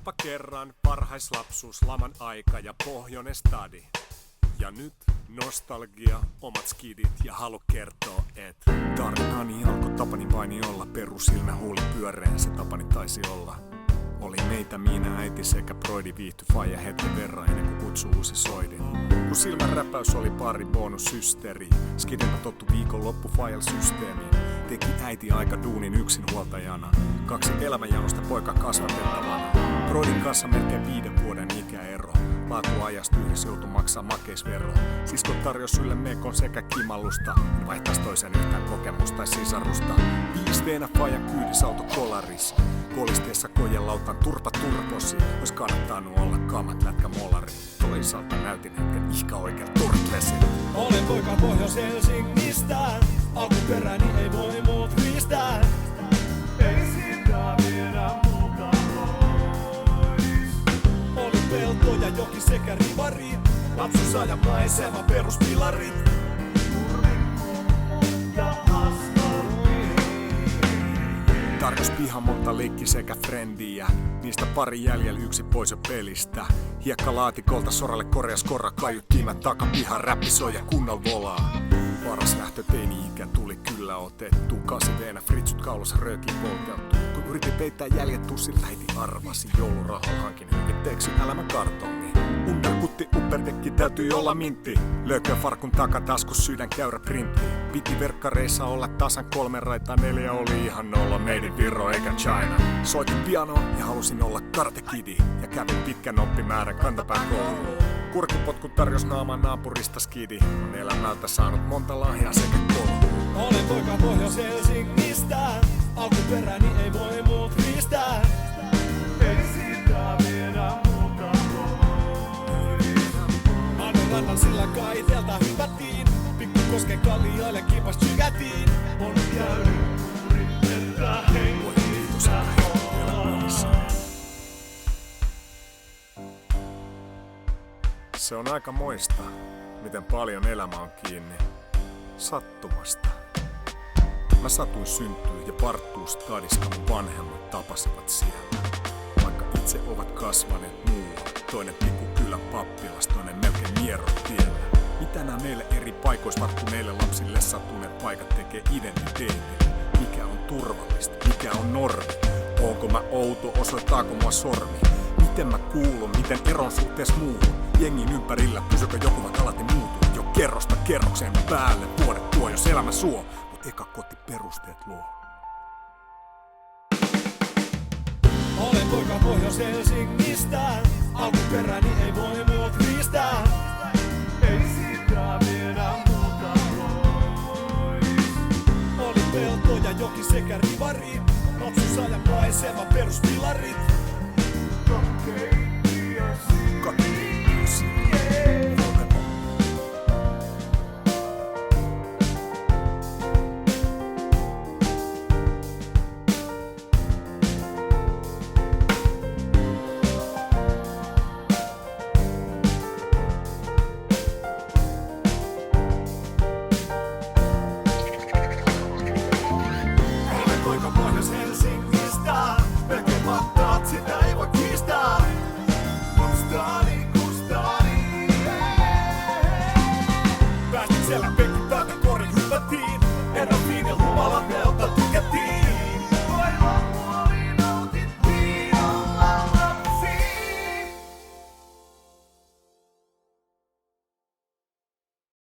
Olipa kerran varhaislapsuus, laman aika ja pohjoinen stadi. Ja nyt nostalgia, omat skidit ja halu kertoa, et tarinani alkoi Tapani vaini olla, perusilmä huuli pyöreä, se Tapani taisi olla. Oli meitä, minä, äiti sekä broidi viihty faija hetken verran ennen kuin kutsu uusi soidin. Kun silmän räpäys oli pari bonussysteeri, skidinä tottu viikonloppu file-systeemiin. Teki äiti aika duunin yksinhuoltajana, 2 elämänjanosta poika kasvatettavana. Broidin kanssa melkein 5 vuoden ikäero. Laatuajasta yhdessä joutui maksaa makeisvero. Siskot tarjosi ylle mekon sekä kimallusta. En vaihtais toisen yhtään kokemusta tai sisarusta. 5 veenä faijan kyydis auto kolaris. Kolisteessa kojelautan turpa turposi. Ois kannattanut olla kamat lätkä molari. Toisaalta näytin hetken ihka oikein turtlesi. Olen poika Pohjois-Helsingistä. Alkuperäni ei voi muut riistää. Ei sitä viedä multa pois. Oli pelto ja joki sekä rivari. Lapsuusajan maisema peruspilarit. Tarkos piha monta leikki sekä frendiä. Niistä pari jäljellä, yksi pois jo pelistä. Hiekkalaatikolta soralle korjas korra, kaiuttiimät takapihan, räppi soi ja kunnolla volaa. Paras lähtö teini-ikä tuli kyllä otettu. 8 veenä fritsut kaulassa röökiin polkeutuu. Kun yritin peittää jäljet tussin, äiti arvasi. Joulurahalla hankin hyvitteeksi elämän kartongi. Underkutti, upperdekki täytyy olla mintti. Löykö farkun takataskus, sydän käyrä printti. Piti verkkareissa olla tasan 3 raitaa, 4 oli ihan nolla. Meidin Viro eikä China. Soitin pianoa ja halusin olla Karate Kidi. Ja kävin pitkän oppimäärän kantapään kouluun. Kurkkipotkut tarjos naaman naapurista skidi. On elämältä saanut monta lahjaa sekä kouluun. Olen poika Pohjois-Helsingistä. Alkuperäni ei voi muut riistää. Ei sitä viedä multa pois. Rannan sillä kaitelta hypättiin. Pikkukosken kallioille kipas tykätiin. On käynyt yrittää hengittää. Se on aika moista, miten paljon elämä on kiinni sattumasta. Mä satuin syntyä ja partuu stadissa, mun vanhemmat tapasivat siellä. Vaikka itse ovat kasvaneet muualla, toinen pikkukylän pappilas, toinen melkein Mieron tiellä. Mitä nää meille eri paikoissa varttu meille lapsille sattuneet paikat tekee identiteetille? Mikä on turvallista? Mikä on normi? Onko mä outo? Osoittaako mua sormi? Miten mä kuulun? Miten eron suhteessa muuhun? Jengin ympärillä, pysykö joku vaikka alati muutu? Jo kerrosta kerrokseen päälle vuodet tuo, jos elämä suo. Mut eka koti perusteet luo. Olen poika Pohjois-Helsingistä. Alkuperäni ei voi muut riistää. Ei sitä viedä multa pois. Oli pelto ja joki sekä rivari. Lapsuusajan maisema peruspilarit.